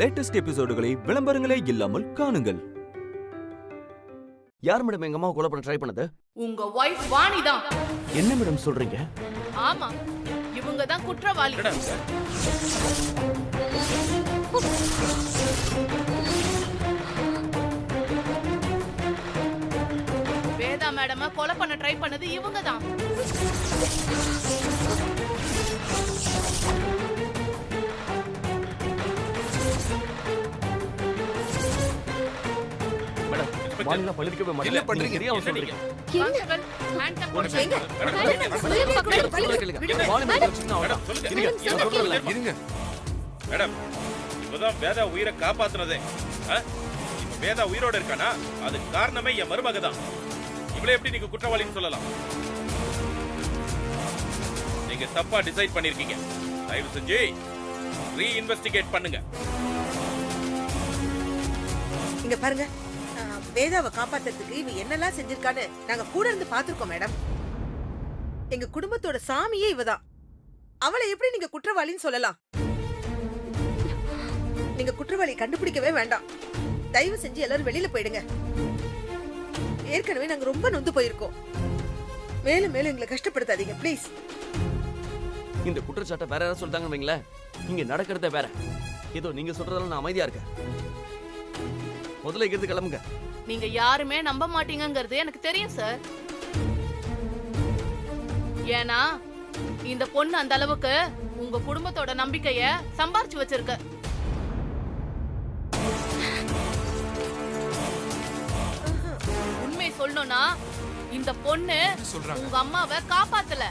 Latest எபிசோடுகளை விளம்பரங்களே இல்லாமல் காணுங்கள். யார் மேடம் எங்க அம்மா கொலை பண்ண ட்ரை பண்ணது? உங்க வைஃப் வாணி தான். என்ன மேடம் சொல்றீங்க? ஆமா, இவங்க தான் குற்றவாளி. வேதா மேடம கொலை பண்ண ட்ரை பண்ணது இவங்க தான். வாணில பழிக்கவே மாட்டீங்க. பண்றீங்க தெரியாம சொல்றீங்க. கான்ஸ்டபிள் ஹேண்ட் அப் போடுங்க. இருங்க மேடம், இப்பதான் வேதா உயிரை காப்பாத்துனதே. இப்ப வேதா உயிரோட இருக்கானா அதுக்கு காரணமே என் மருமக தான். இவளை எப்படி நீங்க குற்றவாளின்னு சொல்லலாம்? நீங்க தப்பா டிசைட் பண்ணிருக்கீங்க. தயவு செஞ்சு ரீஇன்வெஸ்டிகேட் பண்ணுங்க. இங்க பாருங்க, வேதாவை காப்பாத்துறதுக்கு இவ என்னெல்லாம் செஞ்சிருக்கான்னு நாங்க கூட இருந்து பாத்துருக்கோம் மேடம். எங்க குடும்பத்தோட சாமியே இவதான். அவளை எப்படி நீங்க குற்றவாளின்னு சொல்லலாம்? நீங்க குற்றவாளி கண்டுபிடிக்கவே வேண்டாம். தயவு செஞ்சு எல்லாரும் வெளியில போயிடுங்க. ஏற்கனவே நாங்க ரொம்ப நொந்து போயிருக்கோம். மேலும் மேலும் எங்களை கஷ்டப்படுத்தாதீங்க ப்ளீஸ். இந்த குற்றச்சாட்டை வேற யாராவது சொல்லிட்டாங்கன்னு வைங்களேன், இங்க நடக்கிறத வேற. ஏதோ நீங்க சொல்றதால நான் அமைதியா இருக்கேன். முதல்ல இங்கிருந்து கிளம்புங்க. நீங்க யாருமே நம்ப மாட்டீங்கங்கிறது எனக்கு தெரியும் சார். ஏன்னா இந்த பொண்ணு அந்த அளவுக்கு உங்க குடும்பத்தோட நம்பிக்கைய சம்பாரிச்சு வச்சிருக்க. உண்மை சொல்லணும்னா இந்த பொண்ணு உங்க அம்மாவை காப்பாத்தல,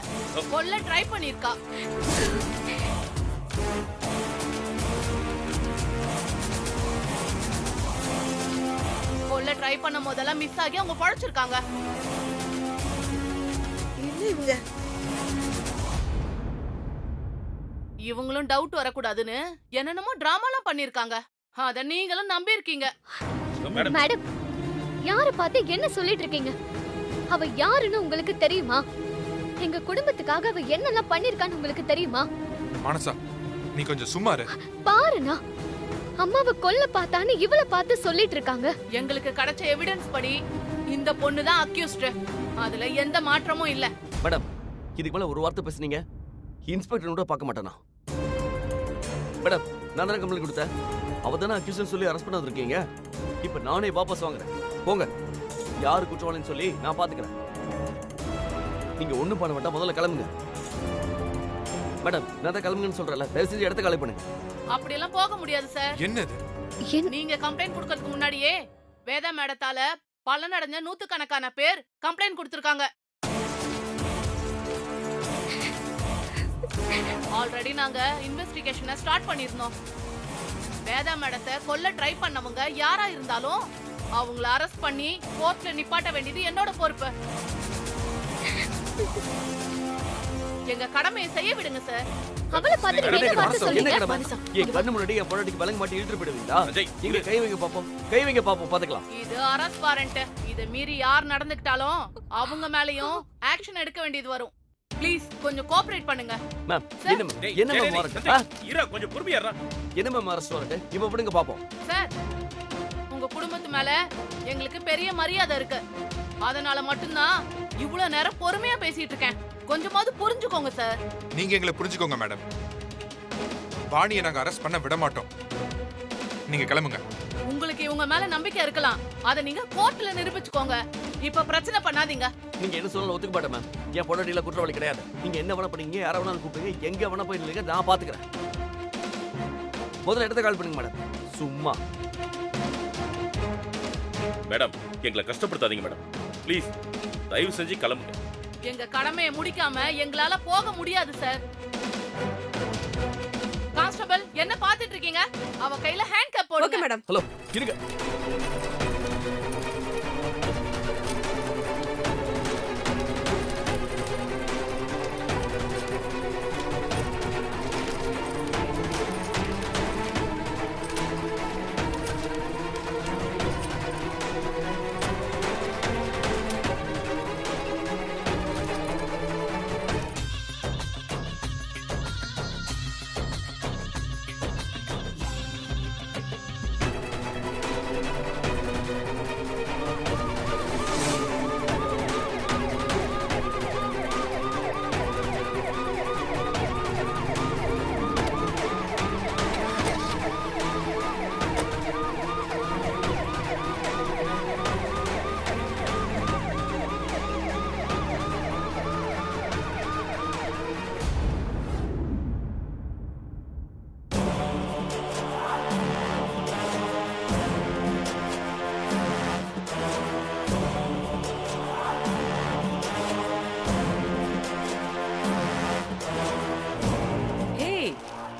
கொல்ல ட்ரை பண்ணிருக்கா. கொல்ல ட்ரை பண்ண போதெல்லாம் மிஸ் ஆகி அவங்க பழச்சிருக்காங்க. இவங்களும் டவுட் வரக்கூடாதுன்னு என்னென்னமோ டிராமாலாம் பண்ணிருக்காங்க. அத நீங்களும் நம்பி இருக்கீங்க. மேடம், யார பார்த்து என்ன சொல்லிட்டு இருக்கீங்க? அவ யாருன்னு உங்களுக்கு தெரியுமா? எங்க குடும்பத்துக்காக அவ என்னெல்லாம் பண்ணிருக்கான்னு உங்களுக்கு தெரியுமா? மானசா, நீ கொஞ்சம் சும்மா இரு. பாருண்ணா, அம்மாவை கொல்ல பார்த்தான்னு இவளை பார்த்து சொல்லிட்டு இருக்காங்க. எங்களுக்கு கிடைச்ச எவிடன்ஸ் படி இந்த பொண்ணு தான் அக்யூஸ்ட். அதுல எந்த மாற்றமும் இல்ல. மேடம், இதுக்கு மேல ஒரு வார்த்தை பேசுனீங்க இன்ஸ்பெக்டர் கூட பார்க்க மாட்டானா? மேடம், நான் தானே கம்ப்ளைண்ட் கொடுத்தேன். அவ தானே அக்யூஸ்ட் சொல்லி அரெஸ்ட் பண்ண வந்திருக்கீங்க. இப்ப நானே வாபஸ் வாங்குறேன். போங்க, யாரு குற்றவாளின்னு சொல்லி நான் பாத்துக்கிறேன். நீங்க ஒண்ணும் பண்ண வேண்டாம், முதல்ல கிளம்புங்க. மேடம், நான் தான் கிளம்புங்கன்னு சொல்றேன்ல, தயவு செஞ்சு இடத்த காலி பண்ணுங்க. அப்படி எல்லாம் போக முடியாது சார். என்னது? நீங்க கம்ப்ளைண்ட் கொடுக்கிறதுக்கு முன்னாடியே வேதா மேடத்தால பலனடைஞ்ச நூத்துக்கணக்கான பேர் கம்ப்ளைண்ட் கொடுத்திருக்காங்க. ஆல்ரெடி நாங்க இன்வெஸ்டிகேஷனை ஸ்டார்ட் பண்ணிருந்தோம். வேதா மேடத்தை கொல்ல ட்ரை பண்ணவங்க யாரா இருந்தாலும் அவங்கள அரெஸ்ட் பண்ணி கோர்ட்ல நிப்பாட்ட வேண்டியது என்னோட பொறுப்பு. எங்க கடமையை செய்ய விடுங்க சார். அவளை பார்த்து என்ன வார்த்தை சொல்றீங்க? என் கண்ணு முன்னாடி என் பொண்டாட்டிக்கு வலங்க மாட்டி இழுத்து போடுவீங்களா? இங்க கை வைங்க பாப்போம், கை வைங்க பாப்போம், பாத்துக்கலாம். இது அரெஸ்ட் வாரண்ட். இத மீறி யார் நடந்துக்கிட்டாலும் அவங்க மேலயும் ஆக்ஷன் எடுக்க வேண்டியது வரும். ப்ளீஸ் கொஞ்சம் கோஆபரேட் பண்ணுங்க. மேம், என்ன வாரண்ட்? இரா கொஞ்சம் பொறுமையா இரு. என்ன மேம் அரெஸ்ட் வாரண்ட்? இப்ப விடுங்க பாப்போம். சார், உங்க குடும்பத்து மேல எங்களுக்கு பெரிய மரியாதை இருக்கு. அதனால மட்டும்தான் இவ்வளவு நேரம் பொறுமையா பேசிட்டு இருக்கேன். கொஞ்சமாவது புரிஞ்சுக்கோங்க சார். நீங்க எங்களை புரிஞ்சுக்கோங்க மேடம். வாணியை நாங்க அரெஸ்ட் பண்ண விட மாட்டோம். நீங்க கிளம்புங்க. உங்களுக்கு இவங்க மேல நம்பிக்கை இருக்கலாம், அத நீங்க கோர்ட்ல நிரூபிச்சுக்கோங்க. இப்ப பிரச்சனை பண்ணாதீங்க. நீங்க என்ன சொன்னாலும் ஒத்துக்க மாட்டேன் மேம். என் பொண்டாட்டில குற்றவாளி கிடையாது. நீங்க என்ன வேணா பண்ணீங்க, யார வேணாலும் கூப்பிடுங்க, எங்க வேணா போய் நில்லுங்க, நான் பாத்துக்கிறேன். முதல்ல இடத்த கால் பண்ணுங்க மேடம். சும்மா மேடம், எங்களை கஷ்டப்படுத்தாதீங்க மேடம். ப்ளீஸ் தயவு செஞ்சு கிளம்புங்க. எங்க கடமையை முடிக்காம எங்களால போக முடியாது சார். கான்ஸ்டபிள், என்ன பாத்துட்டு இருக்கீங்க? அவ கையில ஹேண்ட் கப் போடுங்க. Okay madam. ஹலோ, இருங்க.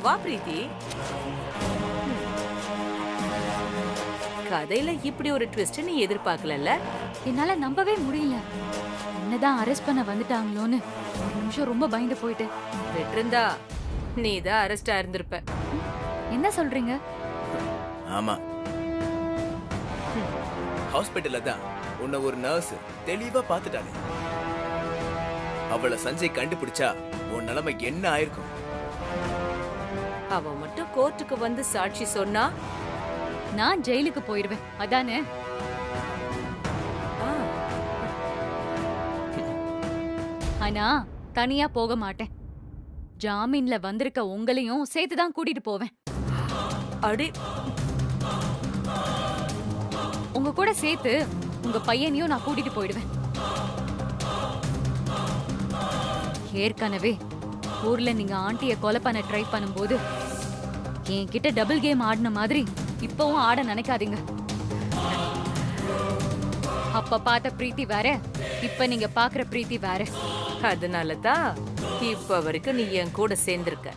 வா பிரீத்தி. கதையில இப்படி ஒரு ட்விஸ்ட் நீ எதிர்பார்க்கலல்ல? என்னால நம்பவே முடியல. என்னதான் அரெஸ்ட் பண்ண வந்துட்டாங்களோன்னு ஒரு நிமிஷம் ரொம்ப பயந்து போயிட்டு. விட்டிருந்தா நீ தான் அரெஸ்ட் ஆயிருந்திருப்ப. என்ன சொல்றீங்க? ஆமா, ஹாஸ்பிட்டல்ல தான் உன்னை ஒரு நர்ஸ் தெளிவா பாத்துட்டாங்க. அவளை சஞ்சய் கண்டுபிடிச்சா உன் நிலைமை என்ன ஆயிருக்கும்? அவ மட்டும் கோர்ட்டுக்கு வந்து சாட்சி சொன்னா நான் ஜெயிலுக்கு போயிருவேன், அதானே? ஆ, ஆனா தனியா போக மாட்டேன். ஜாமீன்ல வந்திருக்க உங்களையும் சேர்த்துதான் கூட்டிட்டு போவேன். அடி உங்க கூட சேர்த்து உங்க பையனையும் நான் கூட்டிட்டு போயிடுவேன். ஏற்கனவே ஊர்ல நீங்க ஆண்டிய கொலை பண்ண ட்ரை பண்ணும்போது என்கிட்ட டபுள் கேம் ஆடின மாதிரி இப்பவும் ஆட நினைக்காதீங்க. அப்ப பார்த்த பிரீத்தி வேற, இப்ப நீங்க பாக்குற பிரீத்தி வேற. அதனாலதான் இப்ப வரைக்கும் நீ என் கூட சேர்ந்திருக்க.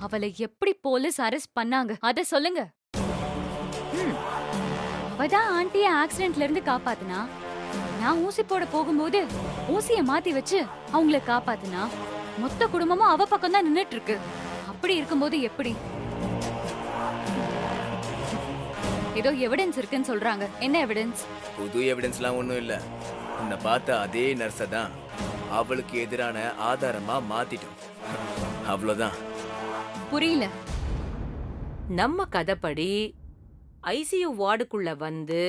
அவளை எப்படி போலீஸ் அரெஸ்ட் பண்ணாங்க அத சொல்லுங்க. அவதான் ஆண்டிய ஆக்சிடென்ட்ல இருந்து காப்பாத்துனா. நான் ஊசி போட போகும்போது ஊசிய மாத்தி வச்சு அவங்கள காப்பாத்துனா. மொத்த குடும்பமும் அவ பக்கம் தான் நின்னுட்டு இருக்கு. அப்படி இருக்கும்போது எப்படி? ஏதோ எவிடன்ஸ் இருக்குன்னு சொல்றாங்க. என்ன எவிடன்ஸ்? புது எவிடன்ஸ்லாம் ஒண்ணும் இல்ல. உன்னை பார்த்த அதே நர்ஸை தான் அவளுக்கு எதிரான ஆதாரமா மாத்திட்டோம். அவ்வளவுதான். புரியல. நம்ம கதைப்படி ஐசியூ வார்டுக்குள்ள வந்து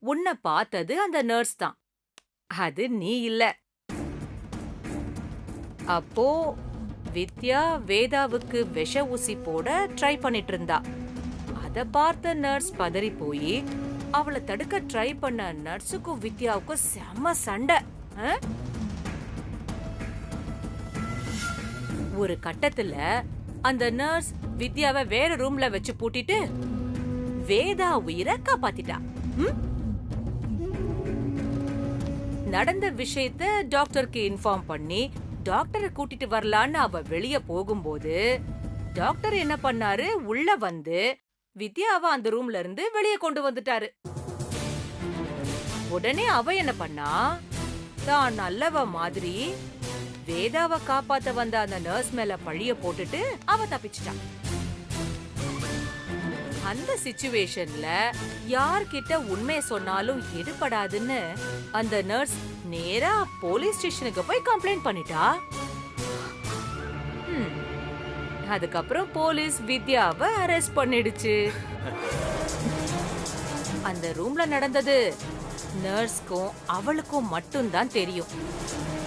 உன்னை பார்த்தது அந்த நர்ஸ் தான். அது நீ இல்ல. அப்போ வித்யா வேதாவுக்கு விஷ ஊசி போட ட்ரை பண்ணிட்டு இருந்தா. அத பார்த்த நர்ஸ் பதறி போய் அவளை தடுக்க ட்ரை பண்ண நர்ஸுக்கும் வித்யாவுக்கும் செம சண்டை. ஒரு கட்டத்துல அந்த நர்ஸ் வித்யாவை வேற ரூம்ல வச்சு பூட்டிட்டு வேதா உயிரை காப்பாத்திட்டா. நடந்த விஷயத்த டாக்டருக்கு இன்ஃபார்ம் பண்ணி டாக்டரை கூட்டிட்டு வரலான்னு அவ வெளிய போகும்போது டாக்டர் என்ன பண்ணாரு, உள்ள வந்து வித்யாவை அந்த ரூம்ல இருந்து வெளியே கொண்டு வந்துட்டாரு. உடனே அவ என்ன பண்ணா, தான் நல்லவ மாதிரி வேதாவை காப்பாத்த வந்த அந்த நர்ஸ் மேல பழிய போட்டுட்டு அவ தப்பிச்சிட்டான். அந்த சிச்சுவேஷன்ல யார்கிட்ட உண்மையை சொன்னாலும் எடுபடாதுன்னு அந்த நர்ஸ் நேரா போலீஸ் ஸ்டேஷனுக்கு போய் கம்ப்ளைண்ட் பண்ணிட்டா. அதுக்கப்புறம் போலீஸ் வித்யாவை அரெஸ்ட் பண்ணிடுச்சு. அந்த ரூம்ல நடந்தது நர்ஸ்க்கும் அவளுக்கும் மட்டும்தான் தெரியும்.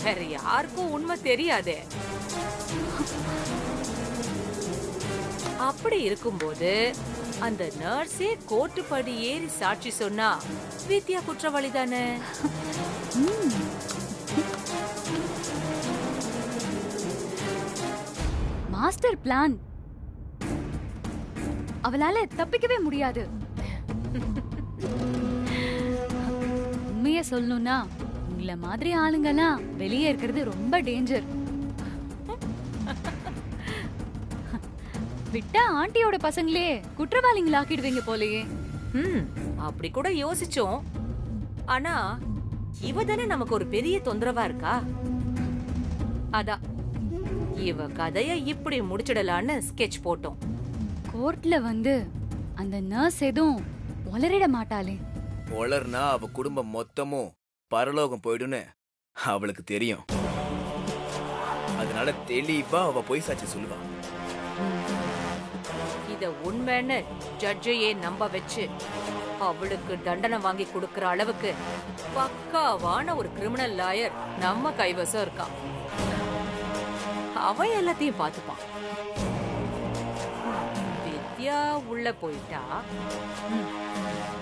வேற யாருக்கும் உண்மை தெரியாதே. அப்படி இருக்கும்போது அந்த நர்ஸே கோர்ட்டு படி ஏறி சாட்சி சொன்னா வித்யா குற்றவாளி தானே? Master plan. அவளால தப்பிக்கவே முடியாது. உண்மைய சொல்லணும்னா உங்களை மாதிரி ஆளுங்கெல்லாம் வெளியே இருக்கிறது ரொம்ப டேஞ்சர். விட்டா ஆண்டியோட பசங்களே குற்றவாளிகள் ஆக்கிடுவீங்க போலயே. அப்படி கூட யோசிச்சோம். ஆனா இவ தானே நமக்கு ஒரு பெரிய தொந்தரவா இருக்கா. அதான் இவ கதைய இப்படி முடிச்சிடலான்னு ஸ்கெட்ச் போட்டோம். கோர்ட்ல வந்து அந்த நர்ஸ் எதுவும் உளறிட மாட்டாளே? உளர்னா அவ குடும்பம் மொத்தமும் பரலோகம் போயிடுன்னு அவளுக்கு தெரியும். அதனால தெளிவா அவ பொய் சாட்சி சொல்லுவா. இத உண்மைன்னு ஜட்ஜையே நம்ப வச்சு அவளுக்கு தண்டனை வாங்கி கொடுக்கற அளவுக்கு பக்காவான ஒரு கிரிமினல் லாயர் நம்ம கைவசம் இருக்கான். அவன் எல்லாத்தையும் பார்த்துப்பான். வித்யா உள்ள போயிட்டா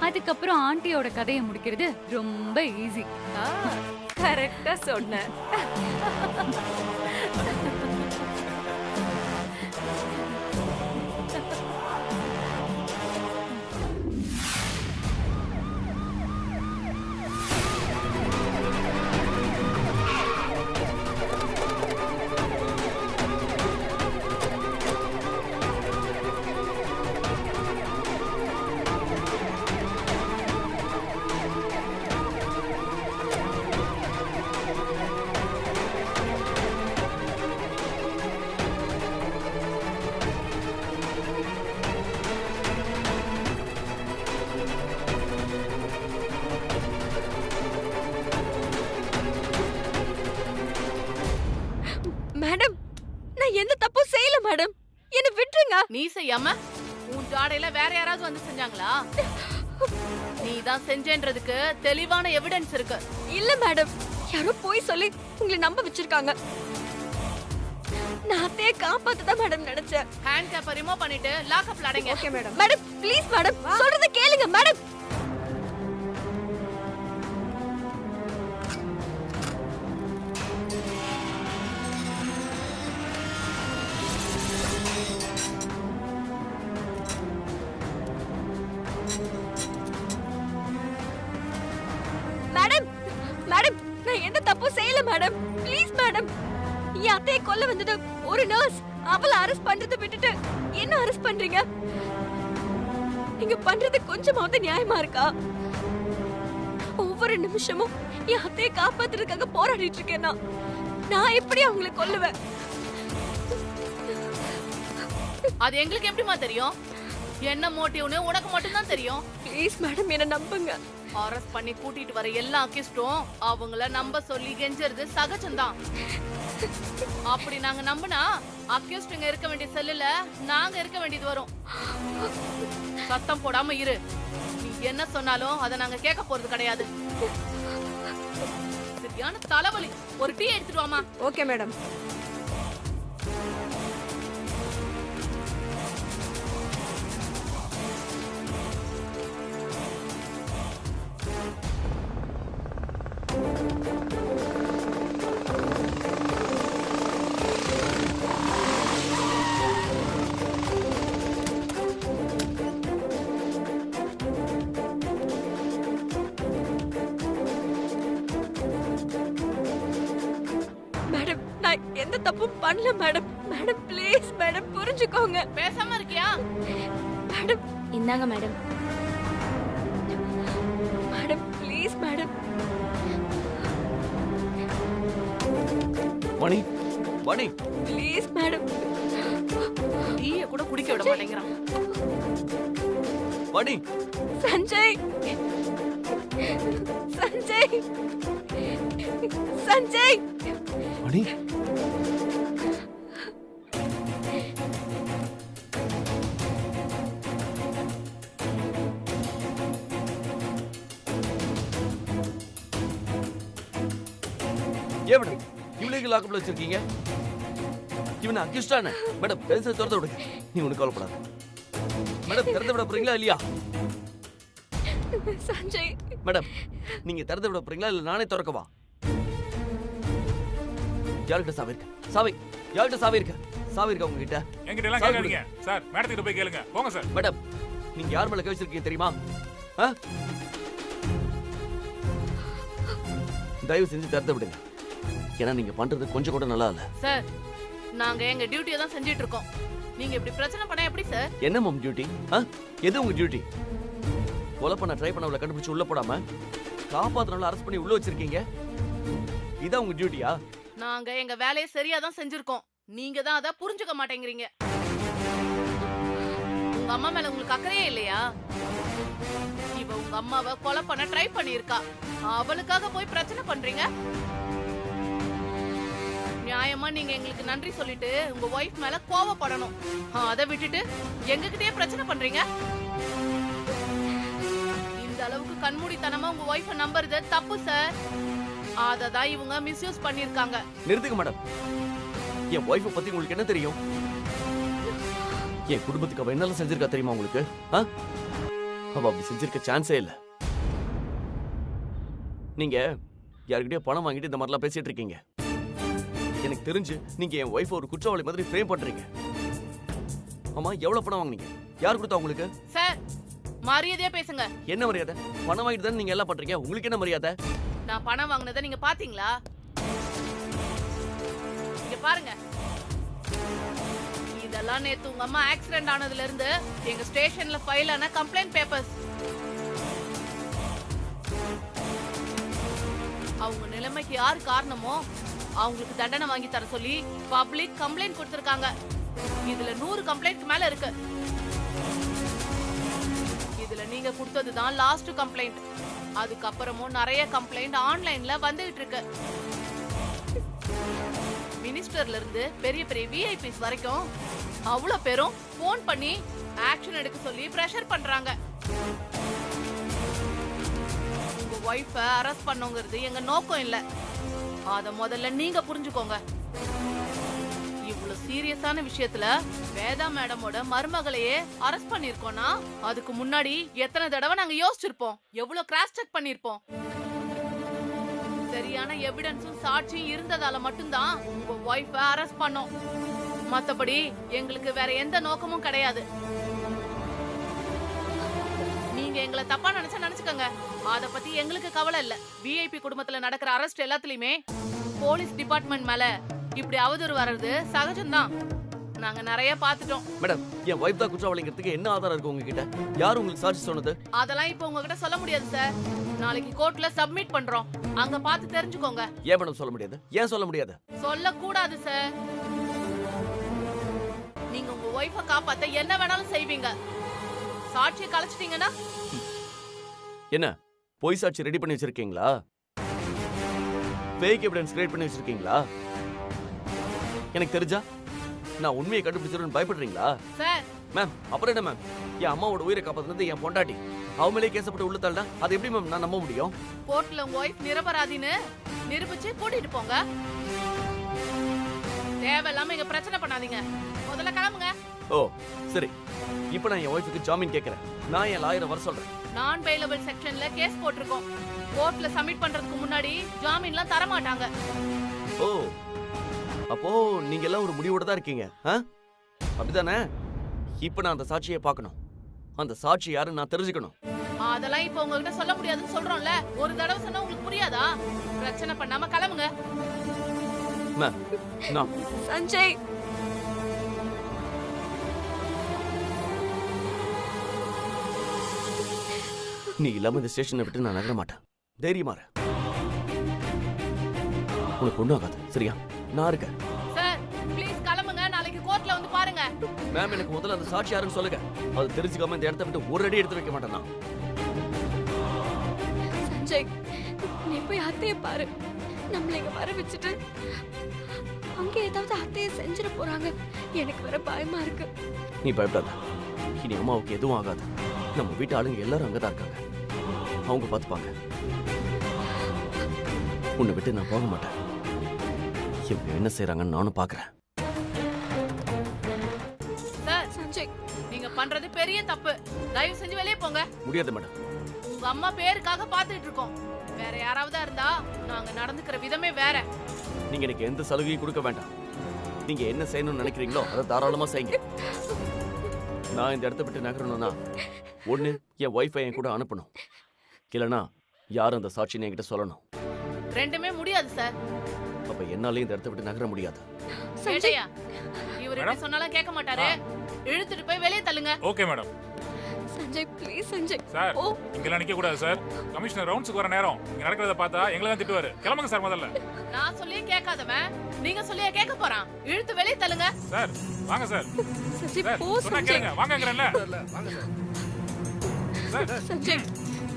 அதுக்கப்புறம் ஆண்டியோட கதையை முடிக்கிறது ரொம்ப ஈஸி. கரெக்டா சொன்ன. நீ செய்யாம உன் ஜாடையில வேற யாராவது வந்து செஞ்சாங்களா? நீ தான் செஞ்சேன்றதுக்கு தெளிவான எவிடன்ஸ் இருக்கு. இல்ல மேடம், யாரோ போய் சொல்லி உங்களை நம்ப வச்சிருக்காங்க. நான் அத்தைய காப்பாத்ததான் மேடம் நினைச்சேன். ஹேண்ட் கேப்பை ரிமூவ் பண்ணிட்டு லாக்அப்ல அடைங்க. Okay madam. Madam please madam, சொல்றத கேளுங்க மேடம். மேடம் மேடம், நான் எந்த தப்பும் செய்யல மேடம். ப்ளீஸ் மேடம், என் அத்தையை கொல்ல வந்தது ஒரு நர்ஸ். அவளை அரெஸ்ட் பண்றதை விட்டுட்டு என்ன அரெஸ்ட் பண்றீங்க? நீங்க பண்றது கொஞ்சமாவது நியாயமா இருக்கா? ஒவ்வொரு நிமிஷமும் என் அத்தையை காப்பாத்துறதுக்காக போராடிட்டு இருக்கேன். நான் எப்படி அவங்களை கொல்லுவேன்? அது எங்களுக்கு எப்படிமா தெரியும்? என்ன மோட்டிவ்னு உனக்கு மட்டும் தான் தெரியும். ப்ளீஸ் மேடம், என்ன நம்புங்க. அரெஸ்ட் பண்ணி கூட்டிட்டு வர எல்லா அக்யூஸ்டும் அவங்கள நம்ப சொல்லி கெஞ்சறது சகஜம்தான். அப்படி நாங்க நம்பினா அக்யூஸ்டுங்க இருக்க வேண்டிய செல்லுல நாங்க இருக்க வேண்டியது வரும். சத்தம் போடாம இரு. நீ என்ன சொன்னாலும் அதை நாங்க கேட்க போறது கிடையாது. சரியான தலைவலி. ஒரு டீ எடுத்துட்டு வாமா. Okay madam. எந்த தப்பும் பண்ணல மேடம். மேடம் ப்ளீஸ் மேடம், புரிஞ்சுக்கோங்க. பேசாம இருக்கியா? மேடம் இந்தாங்க madam. Madam please madam. Mani Mani please madam. டீயை கூட குடிக்க விட மாட்டேங்கிறான். மணி. சஞ்சய் சஞ்சய் சஞ்சய். மணி ஏன் மேடம் இவளுக்கு லாக்கப்ல வச்சிருக்கீங்க? இவனை அக்யூஸ்டானே மேடம். பேச திறந்து விடுங்க. நீ ஒண்ணு கவலைப்படாத மேடம். திறந்து விட போறீங்களா இல்லையா? சஞ்சய் மேடம் நீங்க திறந்து விட போறீங்களா இல்ல நானே திறக்கவா? யார்கிட்ட சாவி இருக்கு? சாவி யார்கிட்ட சாவி இருக்கு? சாவி இருக்கா உங்ககிட்ட? என்கிட்ட எல்லாம் கேட்காதீங்க சார். மேடத்திட்ட போய் கேளுங்க. போங்க சார். மேடம் நீங்க யார் மேல கை வச்சிருக்கீங்க தெரியுமா? தயவு செஞ்சு திறந்து விடுங்க. ஏன்னா நீங்க பண்றது கொஞ்சம் கூட நல்லா இல்ல சார். நாங்க எங்க டியூட்டியை தான் செஞ்சிட்டு இருக்கோம். நீங்க இப்படி பிரச்சனை பண்ணா எப்படி சார்? என்ன மேம் டியூட்டி? எது உங்க டியூட்டி? கொலை பண்ண ட்ரை பண்ணவளை கண்டுபிடிச்சு உள்ள போடாம காப்பாத்துறவளை அரெஸ்ட் பண்ணி உள்ள வச்சிருக்கீங்க. இதான் உங்க டியூட்டியா? நாங்க எங்க வேலையை சரியா தான் செஞ்சிருக்கோம். நீங்க தான் அதை புரிஞ்சுக்க மாட்டேங்கிறீங்க. உங்க அம்மா மேல உங்களுக்கு அக்கறையே இல்லையா? இவ உங்க அம்மாவை கொலை பண்ண ட்ரை பண்ணியிருக்கா. அவளுக்காக போய் பிரச்சனை பண்றீங்க. நியாயமா நீங்க எங்களுக்கு நன்றி சொல்லிட்டு உங்க ஒய்ஃப் மேல கோவப்படணும். அதை விட்டுட்டு எங்ககிட்டயே பிரச்சனை பண்றீங்க. இந்த அளவுக்கு கண்மூடித்தனமா உங்க ஒய்ஃபை நம்புறது தப்பு சார். அததான் இவங்க மிஸ்யூஸ் பண்ணிருக்காங்க. நிறுத்துங்க மேடம். என் ஒய்ஃபை பத்தி உங்களுக்கு என்ன தெரியும்? என் குடும்பத்துக்கு அவ என்னெல்லாம் செஞ்சிருக்கா தெரியுமா உங்களுக்கு? அவ அப்படி செஞ்சிருக்க சான்ஸே இல்ல. நீங்க யாருக்கிட்டயோ பணம் வாங்கிட்டு இந்த மாதிரிலாம் பேசிட்டு இருக்கீங்க. எனக்கு தெரிஞ்சு நீங்க என் ஒய்ஃப் ஒரு குற்றவாளி மாதிரி ஃப்ரேம் பண்றீங்க. ஆமா, எவ்வளவு பணம் வாங்குனீங்க? யார் கொடுத்தா உங்களுக்கு? சார் மரியாதையா பேசுங்க. என்ன மரியாதை? பணம் வாங்கிட்டு தானே நீங்க எல்லாம் பண்றீங்க. உங்களுக்கு என்ன மரியாதை? நான் பணம் வாங்குனதை நீங்க பாத்தீங்களா? இங்க பாருங்க. இதெல்லாம் நேத்து உங்க அம்மா ஆக்சிடென்ட் ஆனதுல இருந்து எங்க ஸ்டேஷன்ல ஃபைல் ஆன கம்ப்ளைண்ட் பேப்பர்ஸ். அவங்க நிலைமைக்கு யார் காரணமோ அவங்களுக்கு தண்டனை வாங்கி தர சொல்லி பப்ளிக் கம்ப்ளைண்ட் கொடுத்திருக்காங்க. இதுல 100 கம்ப்ளைண்ட் மேல இருக்கு. இதுல நீங்க கொடுத்ததுதான் லாஸ்ட் கம்ப்ளைண்ட். அதுக்கப்புறமும் நிறைய கம்ப்ளைண்ட் ஆன்லைன்ல வந்துகிட்டு இருக்கு. மினிஸ்டர்ல இருந்து பெரிய பெரிய விஐபிஸ் வரைக்கும் அவ்வளவு பேரும் போன் பண்ணி ஆக்ஷன் எடுக்க சொல்லி பிரஷர் பண்றாங்க. உங்க ஒய்ஃப அரெஸ்ட் பண்ணுங்கிறது எங்க நோக்கம் இல்ல. அத முதல்ல நீங்க புரிஞ்சுக்கோங்க. இவ்வளவு சீரியஸான விஷயத்துல வேதா மேடமோட மருமகளையே அரெஸ்ட் பண்ணிருக்கோம்னா அதுக்கு முன்னாடி எத்தனை தடவை நாங்க யோசிச்சிருப்போம், எவ்வளவு கிராஸ் செக் பண்ணிருப்போம். சரியான எவிடன்ஸும் சாட்சியும் இருந்ததால மட்டும்தான் உங்க ஒய்ஃப அரெஸ்ட் பண்ணோம். மத்தபடி எங்களுக்கு வேற எந்த நோக்கமும் கிடையாது. நீங்க எங்களை தப்பா நினைச்சுக்கோங்க. அத பத்தி எங்களுக்கு கவலை இல்ல. விஐபி குடும்பத்துல நடக்கிற அரெஸ்ட் எல்லாத்துலயுமே போலீஸ் டிபார்ட்மெண்ட் மேல இப்படி அவதூறு வர்றது சகஜம்தான். நாங்க நிறைய பாத்துட்டோம். மேடம், என் வைஃப் தான் குற்றவாளிங்கிறதுக்கு என்ன ஆதாரம் இருக்கு உங்ககிட்ட? யார் உங்களுக்கு சாட்சி சொன்னது? அதெல்லாம் இப்ப உங்ககிட்ட சொல்ல முடியாது சார். நாளைக்கு கோர்ட்ல சப்மிட் பண்றோம், அங்க பார்த்து தெரிஞ்சுக்கோங்க. ஏன் மேடம் சொல்ல முடியாது? ஏன் சொல்ல முடியாது? சொல்ல கூடாது சார். நீங்க உங்க ஒய்ஃப காப்பாத்த என்ன வேணாலும் செய்வீங்க. சாட்சியை கலைச்சிட்டீங்கன்னா என்ன பொய் சாட்சி ரெடி பண்ணி வச்சிருக்கீங்களா? ஃபேக் எவிடன்ஸ் கிரியேட் பண்ணி வச்சிருக்கீங்களா? எனக்கு தெரிஞ்சா நான் உண்மையை கண்டுபிடிச்சிருன்னு பயப்படுறீங்களா? சார் மேம், அப்புறம் என்ன மேம்? என் அம்மாவோட உயிரை காப்பாத்துனது என் பொண்டாட்டி. அவ மேலே கேசப்பட்டு உள்ள தள்ளா அது எப்படி மேம் நான் நம்ப முடியும்? கோர்ட்ல உங்க ஒய்ஃப் நிரபராதின்னு நிரூபிச்சு கூட்டிட்டு போங்க. தேவையில்லாம இங்க பிரச்சனை பண்ணாதீங்க. முதல்ல கிளம்புங்க. ஓ சரி, இப்போ நான் என் ஒய்ஃபுக்கு ஜாமீன் கேட்கறேன். நான் என் லாயரை வர சொல்றேன். நான் பெயிலபிள் செக்ஷன்ல கேஸ் போட்டிருக்கோம். கோர்ட்ல சப்மிட் பண்றதுக்கு முன்னாடி ஜாமீன்லாம் தர மாட்டாங்க. ஓ, அப்போ நீங்க எல்லாம் ஒரு முடிவோட தான் இருக்கீங்க, அப்படிதானே? இப்போ நான் அந்த சாட்சியை பார்க்கணும். அந்த சாட்சி யாருன்னு நான் தெரிஞ்சுக்கணும். அதெல்லாம் இப்போ உங்ககிட்ட சொல்ல முடியாதுன்னு சொல்றோம்ல. ஒரு தடவை சொன்னா உங்களுக்கு புரியாதா? பிரச்சனை பண்ணாம கிளம்புங்க. மேம், நான் சஞ்சய், நீ இல்லாம இந்த ஸ்டேஷனை விட்டு நான் நகர மாட்டேன். தைரியமா இரு. உனக்கு ஒண்ணும் ஆகாது, சரியா? நான் இருக்கேன். சார் ப்ளீஸ் கிளம்புங்க. நாளைக்கு கோர்ட்ல வந்து பாருங்க. மேம், எனக்கு முதல்ல அந்த சாட்சி யாருன்னு சொல்லுங்க. அது தெரிஞ்சுக்காம இந்த இடத்த விட்டு ஒரு அடி எடுத்து வைக்க மாட்டேன் நான். சஞ்சய், நீ போய் அத்தைய பாரு. நம்மள இங்க வர வச்சுட்டு அங்க ஏதாவது அத்தைய செஞ்சிட போறாங்க. எனக்கு வர பயமா இருக்கு. நீ பயப்படாத. இனி அம்மாவுக்கு எதுவும் ஆகாது. நம்ம வீட்டு ஆளுங்க எல்லாரும் அங்கதான் இருக்காங்க. அவங்க பாத்துப்பாங்க. உன்னை விட்டு நான் போக மாட்டேன். இவங்க என்ன செய்யறாங்கன்னு நானும் பாக்குறேன். சார் சஞ்சய், நீங்க பண்றது பெரிய தப்பு. தயவு செஞ்சு வெளியே போங்க. முடியாது மேடம். உங்க அம்மா பேருக்காக பாத்துட்டு இருக்கோம். வேற யாராவதா இருந்தா நாங்க நடந்துக்கிற விதமே வேற. நீங்க எனக்கு எந்த சலுகையும் கொடுக்க வேண்டாம். நீங்க என்ன செய்யணும்னு நினைக்கிறீங்களோ அதை தாராளமா செய்யுங்க. நான் இந்த இடத்த விட்டு நகரணும்னா ஒண்ணு என் ஒய்ஃபை என் கூட அனுப்பணும், இல்லைன்னா யாரும் அந்த சாட்சின்னு என்கிட்ட சொல்லணும். ரெண்டுமே முடியாது சார். அப்ப என்னாலே இந்த இடத்த விட்டு நகர முடியாது. கேட்டையா? இவர் என்ன சொன்னாலும் கேட்க மாட்டாரு. இழுத்துட்டு போய் வெளியே தள்ளுங்க. Okay madam. Sanjay please Sanjay. Sir இங்கெல்லாம் நிக்க கூடாது சார். கமிஷனர் ரவுண்ட்ஸ்க்கு வர நேரம் இங்க நடக்கிறத பார்த்தா எங்களை தான் திட்டுவாரு. கிளம்புங்க சார் முதல்ல. நான் சொல்லியே கேட்காதவன் நீங்க சொல்லியே கேட்க போறான். இழுத்து வெளியே தள்ளுங்க. சார் வாங்க சார். சஞ்சய் போ சொன்னா சஞ்சய். கேளுங்க. வாங்கங்கறேன்ல. வாங்க சார். சஞ்சய்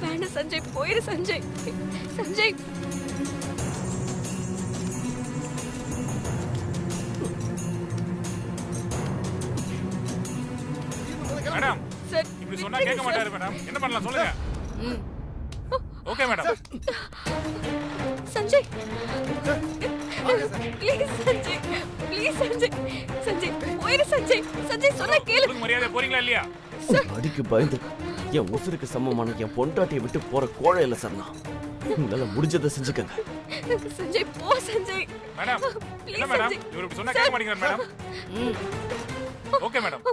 வேண்டாம் சஞ்சய், போயிரு சஞ்சய். சஞ்சய் மேடம், சார் இப்படி சொன்னா கேட்க மாட்டாரு மேடம். என்ன பண்ணலாம் சொல்லுங்க. Okay madam. Sanjay please Sanjay, please Sanjay. Sanjay போயிரு சஞ்சய். சஞ்சய் சொன்னா கேளு. உங்களுக்கு மரியாதை போறீங்களா இல்லையா? அடிக்கு பயந்து என் உசுருக்கு சமமான என் பொண்டாட்டியை விட்டு போற கோழை இல்ல சார் நான். உங்களால முடிஞ்சதை செஞ்சுக்கங்க. சஞ்சய் போ சஞ்சய். மேடம், என்ன மேடம் இவர் இப்படி சொன்னா கேட்க மாட்டேங்கிறார் மேடம். Okay madam.